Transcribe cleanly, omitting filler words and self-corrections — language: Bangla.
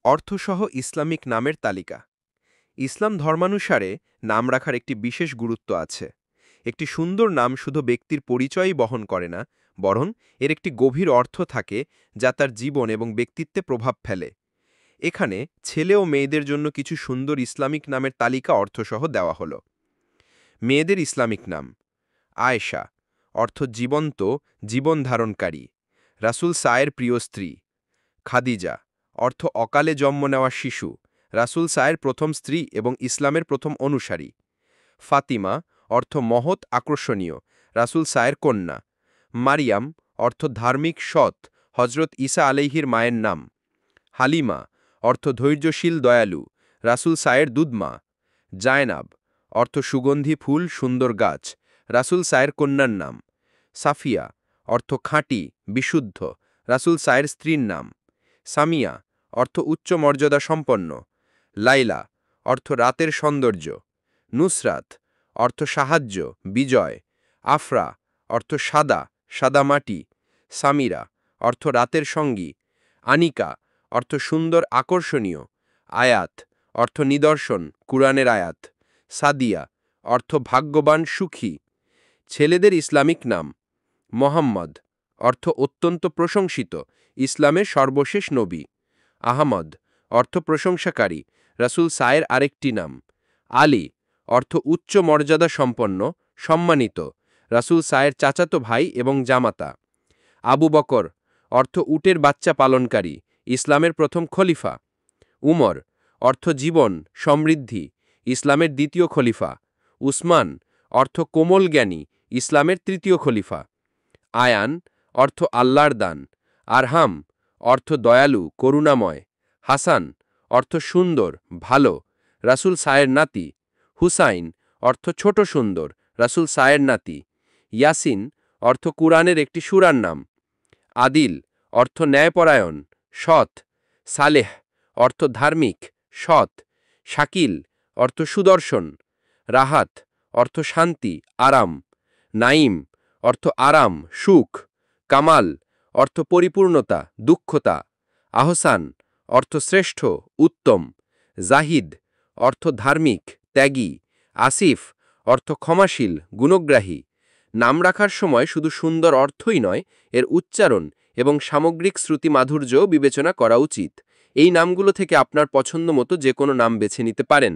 অর্থসহ ইসলামিক নামের তালিকা। ইসলাম ধর্মানুসারে নাম রাখার একটি বিশেষ গুরুত্ব আছে। একটি সুন্দর নাম শুধু ব্যক্তির পরিচয়ই বহন করে না, বরং এর একটি গভীর অর্থ থাকে যা তার জীবন এবং ব্যক্তিত্বে প্রভাব ফেলে। এখানে ছেলে ও মেয়েদের জন্য কিছু সুন্দর ইসলামিক নামের তালিকা অর্থসহ দেওয়া হল। মেয়েদের ইসলামিক নাম: আয়েশা, অর্থ জীবন্ত, জীবন ধারণকারী, রাসূল সায়ের প্রিয় স্ত্রী। খাদিজা, অর্থ অকালে জন্ম নেওয়া শিশু, রাসূল সায়ের প্রথম স্ত্রী এবং ইসলামের প্রথম অনুসারী। ফাতিমা, অর্থ মহৎ, আকর্ষণীয়, রাসূল সায়ের কন্যা। মারিয়াম, অর্থ ধার্মিক, সৎ, হজরত ঈসা আলাইহির মায়ের নাম। হালিমা, অর্থ ধৈর্যশীল, দয়ালু, রাসূল সায়ের দুধমা। জায়নাব, অর্থ সুগন্ধি ফুল, সুন্দর গাছ, রাসূল সায়ের কন্যার নাম। সাফিয়া, অর্থ খাঁটি, বিশুদ্ধ, রাসূল সায়ের স্ত্রীর নাম। সামিয়া, অর্থ উচ্চ মর্যাদা সম্পন্ন। লাইলা, অর্থ রাতের সৌন্দর্য। নুসরাত, অর্থ সাহায্য, বিজয়। আফরা, অর্থ সাদা, সাদা মাটি। সামিরা, অর্থ রাতের সঙ্গী। আনিকা, অর্থ সুন্দর, আকর্ষণীয়। আয়াত, অর্থ নিদর্শন, কুরআনের আয়াত। সাদিয়া, অর্থ ভাগ্যবান, সুখী। ছেলেদের ইসলামিক নাম: মোহাম্মদ, অর্থ অত্যন্ত প্রশংসিত, ইসলামের সর্বশেষ নবী। আহমদ, অর্থ প্রশংসাকারী, রাসূল সায়ের আরেকটি নাম। আলী, অর্থ উচ্চ মর্যাদা সম্পন্ন, সম্মানিত, রাসূল সায়ের চাচাতো ভাই এবং জামাতা। আবু বকর, অর্থ উটের বাচ্চা পালনকারী, ইসলামের প্রথম খলিফা। উমর, অর্থ জীবন, সমৃদ্ধি, ইসলামের দ্বিতীয় খলিফা। উসমান, অর্থ কোমল জ্ঞানী, ইসলামের তৃতীয় খলিফা। আয়ান, অর্থ আল্লাহর দান। আরহাম, অর্থ দয়ালু, করুণাময়। হাসান, অর্থ সুন্দর, ভালো, রাসূল সায়ের নাতি। হুসাইন, অর্থ ছোট সুন্দর, রাসূল সায়ের নাতি। ইয়াসিন, অর্থ কুরআনের একটি সূরার নাম। আদিল, অর্থ ন্যায়পরায়ণ, সৎ। সালেহ, অর্থ ধার্মিক, সৎ। শাকিল, অর্থ সুদর্শন। রাহাত, অর্থ শান্তি, আরাম। নাইম, অর্থ আরাম, সুখ। কামাল, অর্থ পরিপূর্ণতা, দুঃখতা। আহসান, অর্থ শ্রেষ্ঠ, উত্তম। জাহিদ, অর্থ ধার্মিক, ত্যাগী। আসিফ, অর্থ ক্ষমাশীল, গুণগ্রাহী। নাম রাখার সময় শুধু সুন্দর অর্থই নয়, এর উচ্চারণ এবং সামগ্রিক শ্রুতি মাধুর্যও বিবেচনা করা উচিত। এই নামগুলো থেকে আপনার পছন্দ মতো যে কোনো নাম বেছে নিতে পারেন।